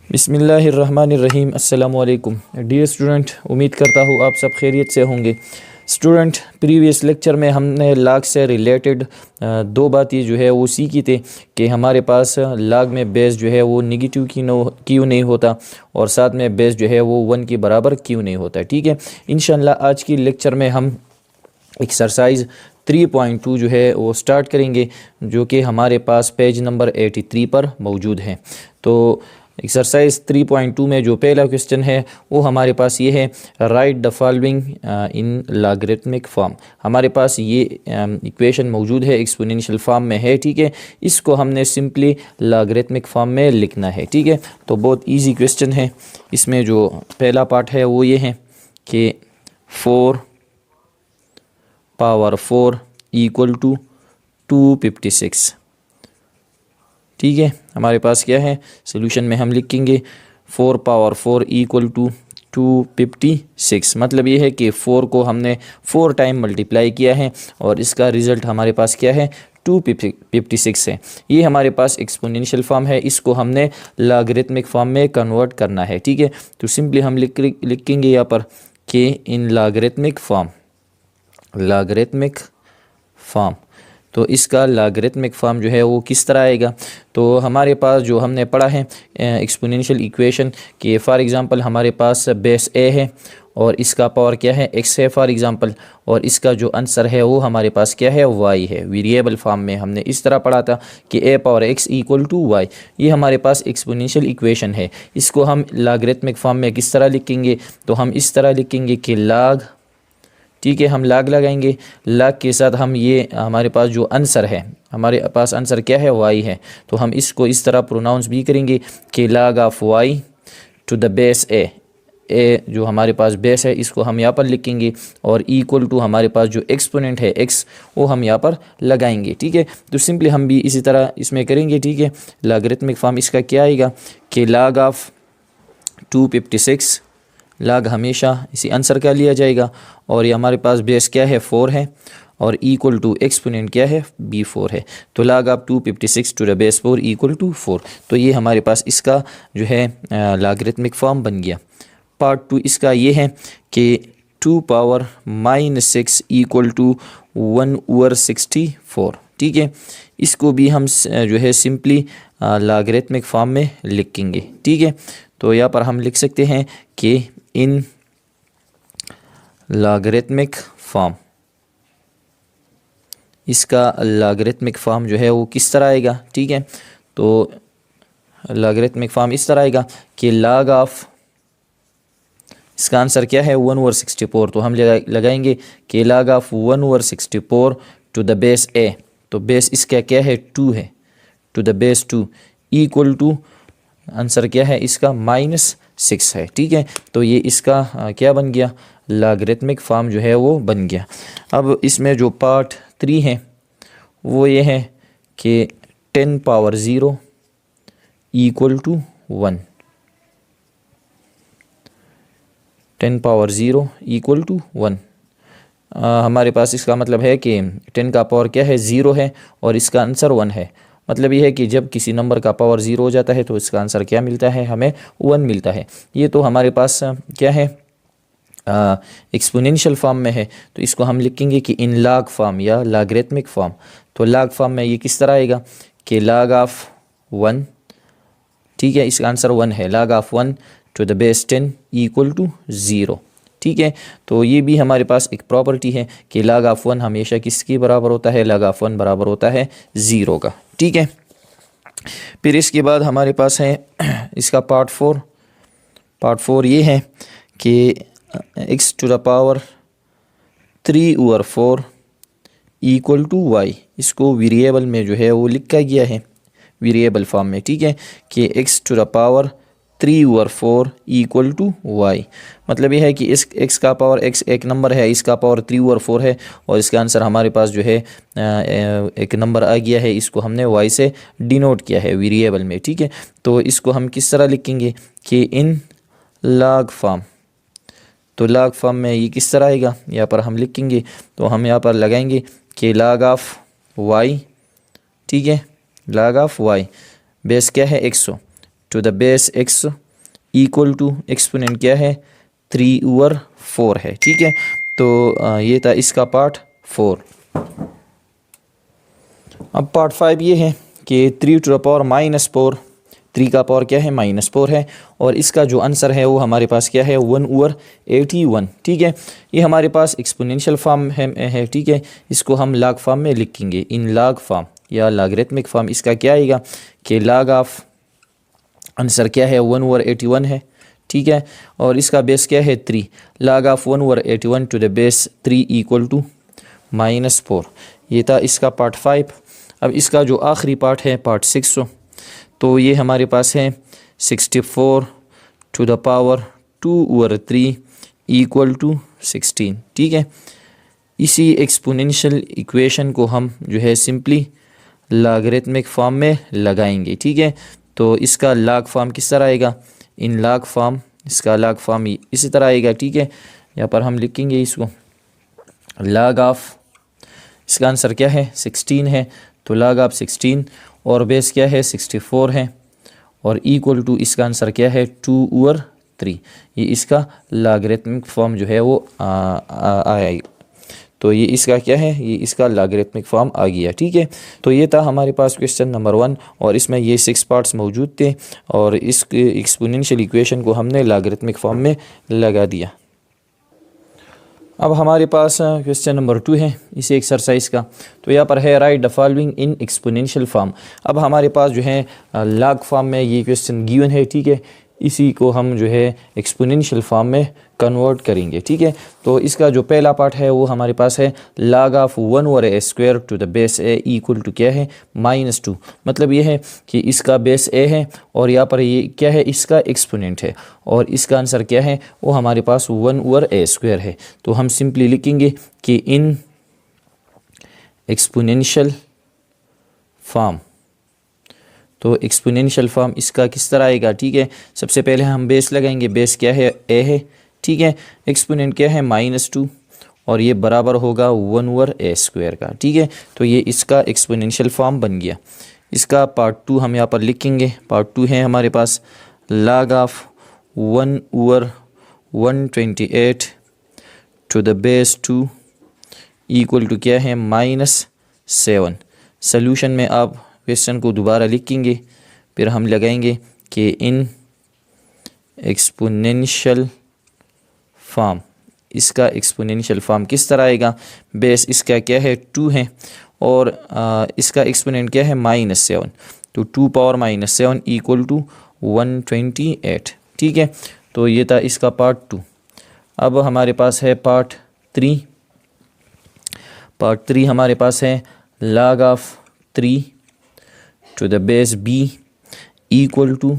बिस्मिल्लाहिर्रहमानिर्रहीम। अस्सलामु अलैकुम डियर स्टूडेंट, उम्मीद करता हूँ आप सब खैरियत से होंगे। स्टूडेंट, प्रीवियस लेक्चर में हमने लाग से रिलेटेड दो बातें जो है वो सीखी थी कि हमारे पास लाग में बेस जो है वो नेगेटिव क्यों नहीं होता और साथ में बेस जो है वो 1 के बराबर क्यों नहीं होता। ठीक है, इंशाल्लाह आज की लेक्चर में हम एक्सरसाइज 3.2 जो है वो स्टार्ट करेंगे, जो कि हमारे पास पेज नंबर 83 पर मौजूद है। तो एक्सरसाइज 3.2 में जो पहला क्वेश्चन है वो हमारे पास ये है, right the following in logarithmic form. हमारे पास ये इक्वेशन मौजूद है, एक्सपोनेंशियल फॉर्म में है। ठीक है, इसको हमने सिंपली लॉगरिथमिक फॉर्म में लिखना है। ठीक है, तो बहुत इजी क्वेश्चन है। इसमें जो पहला पार्ट है वो ये है कि 4 पावर 4 इक्वल टू 256। ठीक है, हमारे पास क्या है, सोल्यूशन में हम लिखेंगे 4 पावर 4 इक्वल टू 256। मतलब ये है कि 4 को हमने 4 टाइम मल्टीप्लाई किया है और इसका रिज़ल्ट हमारे पास क्या है, 256 है। ये हमारे पास एक्सपोनेंशियल फॉर्म है, इसको हमने लॉगरिथमिक फॉर्म में कन्वर्ट करना है। ठीक है, तो सिंपली हम लिखेंगे यहाँ पर कि इन लॉगरिथमिक फॉर्म। तो इसका लॉगरिथमिक फॉर्म जो है वो किस तरह आएगा। तो हमारे पास जो हमने पढ़ा है एक्सपोनेंशियल इक्वेशन कि फॉर एग्जांपल हमारे पास बेस ए है और इसका पावर क्या है, एक्स है फॉर एग्जांपल, और इसका जो आंसर है वो हमारे पास क्या है, वाई है। वेरिएबल फॉर्म में हमने इस तरह पढ़ा था कि a power x equal to y. ये हमारे पास एक्सपोनेंशियल इक्वेशन है। इसको हम लॉगरिथमिक फॉर्म में किस तरह लिखेंगे, तो हम इस तरह लिखेंगे कि लॉग, ठीक है, हम लाग लगाएंगे, लाग के साथ हम ये हमारे पास जो आंसर है, हमारे पास आंसर क्या है, वाई है। तो हम इसको इस तरह प्रोनाउंस भी करेंगे कि log of y to the base a जो हमारे पास बेस है इसको हम यहाँ पर लिखेंगे और इक्वल टू हमारे पास जो एक्सपोनेंट है एक्स वो हम यहाँ पर लगाएंगे। ठीक है, तो सिंपली हम भी इसी तरह इसमें करेंगे। ठीक है, लॉगरिथमिक फॉर्म इसका क्या आएगा कि लॉग ऑफ 256, लॉग हमेशा इसी आंसर का लिया जाएगा और ये हमारे पास बेस क्या है, 4 है और इक्वल टू एक्सपोनेंट क्या है, b4 है। तो log of 256 to the base 4 equal to 4। तो ये हमारे पास इसका जो है लॉगरिथमिक फॉर्म बन गया। पार्ट 2 इसका ये है कि 2 पावर -6 इक्वल टू 1/64। ठीक है, इसको भी हम जो है सिंपली लॉगरिथमिक फॉर्म में लिखेंगे। ठीक है, तो यहाँ पर हम लिख सकते हैं कि इन लॉगरिथमिक फॉर्म, इसका लॉगरिथमिक फॉर्म जो है वो किस तरह आएगा। ठीक है, तो लॉगरिथमिक फॉर्म इस तरह आएगा कि लॉग ऑफ, इसका आंसर क्या है, 1/64। तो हम लगाएंगे कि log of 1/64 to the base a. तो बेस इसका क्या है, 2 है, to the base 2 equal to answer क्या है इसका, -6 है। ठीक है, तो ये इसका क्या बन गया, लॉगरिथमिक फॉर्म जो है वो बन गया। अब इसमें जो पार्ट 3 है वो ये है कि 10 power 0 equal to 1। 10 power 0 equal to 1। हमारे पास इसका मतलब है कि 10 का पावर क्या है, 0 है और इसका आंसर 1 है। मतलब ये है कि जब किसी नंबर का पावर 0 हो जाता है तो इसका आंसर क्या मिलता है, हमें 1 मिलता है। ये तो हमारे पास क्या है, एक्सपोनेंशियल फॉर्म में है। तो इसको हम लिखेंगे कि इन लॉग फॉर्म या लॉगरिथमिक फॉर्म। तो लॉग फॉर्म में ये किस तरह आएगा कि लॉग ऑफ 1, ठीक है, इसका आंसर 1 है, log of 1 to the base 10 equal to 0। ठीक है, तो ये भी हमारे पास एक प्रॉपर्टी है कि लॉग ऑफ 1 हमेशा किसके बराबर होता है, लॉग ऑफ 1 बराबर होता है 0 का। ठीक है, फिर इसके बाद हमारे पास है इसका पार्ट 4। पार्ट 4 ये है कि x to the power 3/4 equal to y। इसको वेरिएबल में जो है वो लिखा गया है वेरिएबल फॉर्म में। ठीक है, कि x to the power 3/4 equal to y। मतलब ये है कि इस x का पावर, x एक नंबर है, इसका पावर 3/4 है और इसका आंसर हमारे पास जो है एक नंबर आ गया है, इसको हमने y से डिनोट किया है वेरिएबल में। ठीक है, तो इसको हम किस तरह लिखेंगे कि इन लॉग फॉर्म। तो लॉग फॉर्म में ये किस तरह आएगा, यहाँ पर हम लिखेंगे, तो हम यहाँ पर लगाएंगे कि लॉग ऑफ y, ठीक है, लॉग ऑफ y बेस क्या है 100 to the base x equal to exponent क्या है 3/4 है। ठीक है, तो ये था इसका पार्ट 4। अब पार्ट 5 ये है कि 3 टू द पावर -4, 3 का पावर क्या है -4 है, और इसका जो आंसर है वो हमारे पास क्या है 1/81। ठीक है, ये हमारे पास एक्सपोनेंशियल फॉर्म है। ठीक है, इसको हम लॉग फॉर्म में लिखेंगे, इन लॉग फॉर्म या लॉगरिथमिक फॉर्म। इसका क्या आएगा कि लॉग ऑफ आंसर क्या है 1/81 है। ठीक है, और इसका बेस क्या है 3, log of 1/81 to the base 3 equal to -4। ये था इसका पार्ट 5। अब इसका जो आखिरी पार्ट है पार्ट 6, तो ये हमारे पास है 64 to the power 2/3 equal to 16। ठीक है, इसी एक्सपोनेंशियल इक्वेशन को हम जो है सिंपली लॉगरिथमिक फॉर्म में लगाएंगे। ठीक है, तो इसका लॉग फॉर्म किस तरह आएगा, इन लॉग फॉर्म, इसका लॉग फॉर्म इसी तरह आएगा। ठीक है, यहाँ पर हम लिखेंगे इसको लॉग ऑफ, इसका आंसर क्या है 16 है, तो लॉग ऑफ 16 और बेस क्या है 64 है, और इक्वल टू इसका आंसर क्या है 2/3। ये इसका लॉगरिथमिक फॉर्म जो है वो आएगा। तो ये इसका क्या है, ये इसका लॉगरिथमिक फॉर्म आ गया। ठीक है, तो ये था हमारे पास क्वेश्चन नंबर 1, और इसमें ये 6 पार्ट्स मौजूद थे, और इस एक्सपोनेंशियल इक्वेशन को हमने लॉगरिथमिक फॉर्म में लगा दिया। अब हमारे पास क्वेश्चन नंबर 2 है इसी एक्सरसाइज का। तो यहाँ पर है right the following in exponential form. अब हमारे पास जो है लॉग फॉर्म में ये क्वेश्चन गिवन है। ठीक है, इसी को हम जो है एक्सपोनेंशियल फॉर्म में कन्वर्ट करेंगे। ठीक है, तो इसका जो पहला पार्ट है वो हमारे पास है log of 1/a² to the base a equal to क्या है -2। मतलब ये है कि इसका बेस a है, और यहाँ पर ये क्या है इसका एक्सपोनेंट है, और इसका आंसर क्या है वो हमारे पास 1/a² है। तो हम सिंपली लिखेंगे कि इन एक्सपोनेंशियल फॉर्म, तो एक्सपोनेंशियल फॉर्म इसका किस तरह आएगा। ठीक है, सबसे पहले हम बेस लगाएंगे, बेस क्या है a है। ठीक है, एक्सपोनेंट क्या है -2, और ये बराबर होगा 1/a² का। ठीक है, तो ये इसका एक्सपोनेंशियल फॉर्म बन गया। इसका पार्ट 2 हम यहाँ पर लिखेंगे। पार्ट 2 है हमारे पास log of 1/128 to the base 2 equal to क्या है -7। सोल्यूशन में आप क्वेश्चन को दोबारा लिखेंगे, फिर हम लगाएंगे कि इन एक्सपोनेंशियल फॉर्म, इसका एक्सपोनेंशियल फॉर्म किस तरह आएगा। बेस इसका क्या है 2 है, और इसका एक्सपोनेंट क्या है -7, तो 2 पावर -7 इक्वल टू 128। ठीक है, तो ये था इसका पार्ट 2। अब हमारे पास है पार्ट 3। पार्ट 3 हमारे पास है log of 3 to the base b equal to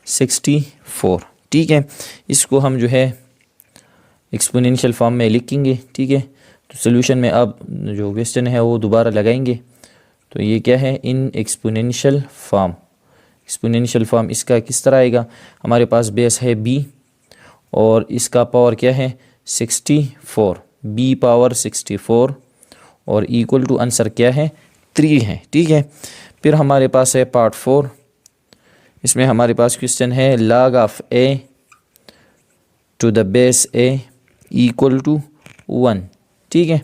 64। ठीक है, इसको हम जो है एक्सपोनेंशियल फॉर्म में लिखेंगे। ठीक है, तो सोल्यूशन में अब जो क्वेश्चन है वो दोबारा लगाएंगे। तो ये क्या है इन एक्सपोनेंशियल फॉर्म, एक्सपोनेंशियल फॉर्म इसका किस तरह आएगा। हमारे पास बेस है b, और इसका पावर क्या है 64, b पावर 64, और इक्वल टू आंसर क्या है 3 है। ठीक है, फिर हमारे पास है पार्ट 4। इसमें हमारे पास क्वेश्चन है log of a to the base a equal to 1। ठीक है,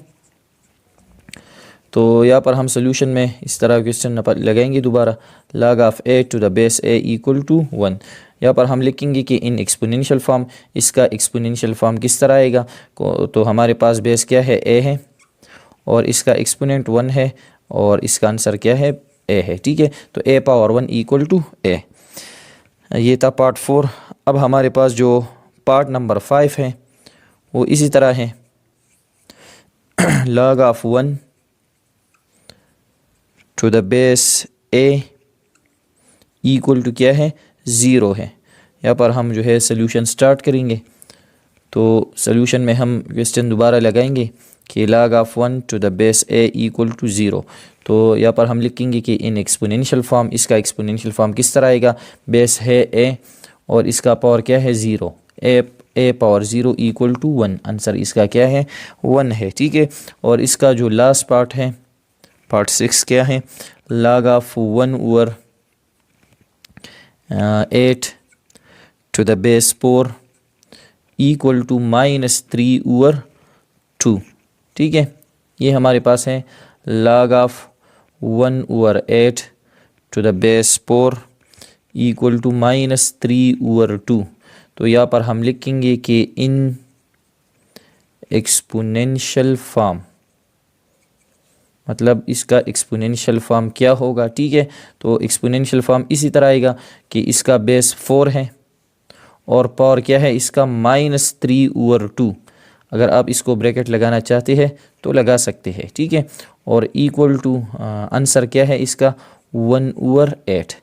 तो यहाँ पर हम सोल्यूशन में इस तरह क्वेश्चन लगाएंगे दोबारा, log of a to the base a equal to 1। यहाँ पर हम लिखेंगे कि इन एक्सपोनेंशियल फॉर्म, इसका एक्सपोनेंशियल फॉर्म किस तरह आएगा। तो हमारे पास बेस क्या है a है, और इसका एक्सपोनेंट 1 है, और इसका आंसर क्या है a है। ठीक है, तो a power 1 equal to a। ये था पार्ट 4। अब हमारे पास जो पार्ट नंबर 5 है वो इसी तरह है log of 1 to the base a equal to क्या है 0 है। यहाँ पर हम जो है सोल्यूशन स्टार्ट करेंगे। तो सोल्यूशन में हम क्वेश्चन दोबारा लगाएंगे कि log of 1 to the base a equal to 0। तो यहाँ पर हम लिखेंगे कि इन एक्सपोनेंशियल फॉर्म, इसका एक्सपोनेंशियल फॉर्म किस तरह आएगा। बेस है a, और इसका पावर क्या है 0, a power 0 equal to 1। Answer इसका क्या है 1 है। ठीक है, और इसका जो लास्ट पार्ट है पार्ट 6 क्या है, log of 1/a 8 to the base 4 equal to -3/2। ठीक है, ये हमारे पास है log of 1/8 to the base 4 equal to -3/2। तो यहाँ पर हम लिखेंगे कि इन एक्सपोनेंशियल फॉर्म, मतलब इसका एक्सपोनेंशियल फॉर्म क्या होगा। ठीक है, तो एक्सपोनेंशियल फॉर्म इसी तरह आएगा कि इसका बेस 4 है और पावर क्या है इसका -3/2। अगर आप इसको ब्रैकेट लगाना चाहते हैं तो लगा सकते हैं। ठीक है, और इक्वल टू आंसर क्या है इसका 1/8।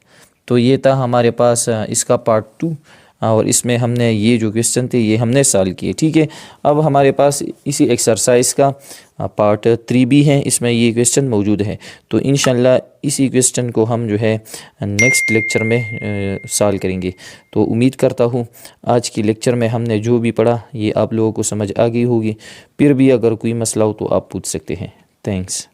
तो ये था हमारे पास इसका पार्ट 2 और इसमें हमने ये जो क्वेश्चन थे ये हमने सॉल्व किए। ठीक है, अब हमारे पास इसी एक्सरसाइज का पार्ट 3 भी है, इसमें ये क्वेश्चन मौजूद है। तो इंशाल्लाह इसी क्वेश्चन को हम जो है नेक्स्ट लेक्चर में सॉल्व करेंगे। तो उम्मीद करता हूँ आज की लेक्चर में हमने जो भी पढ़ा ये आप लोगों को समझ आ गई होगी। फिर भी अगर कोई मसला हो तो आप पूछ सकते हैं। थैंक्स।